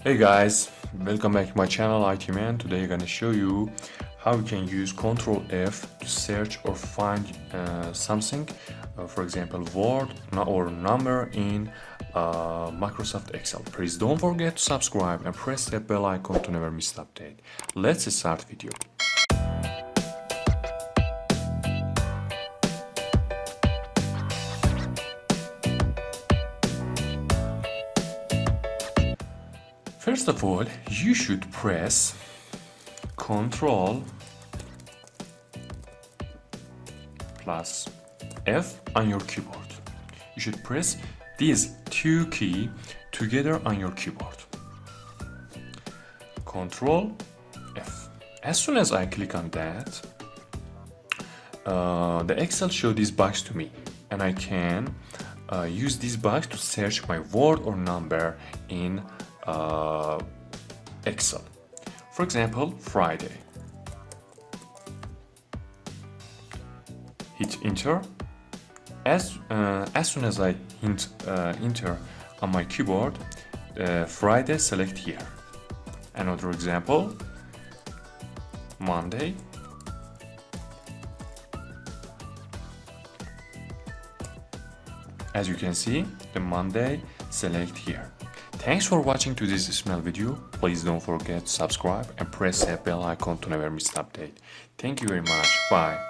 Hey guys, welcome back to my channel IT Man. Today I'm gonna show you how you can use Ctrl F to search or find something, for example Word or number in Microsoft Excel. Please don't forget to subscribe and press that bell icon to never miss an update. Let's start video. First of all, you should press Ctrl plus F on your keyboard. You should press these two keys together on your keyboard. Ctrl F. As soon as I click on that, the Excel show this box to me, and I can use this box to search my word or number in Excel. For example, Friday. Hit enter. As soon as I hit enter on my keyboard, Friday select here. Another example, Monday. As you can see, the Monday select here. Thanks for watching to this small video. Please don't forget to subscribe and press that bell icon to never miss an update. Thank you very much. Bye.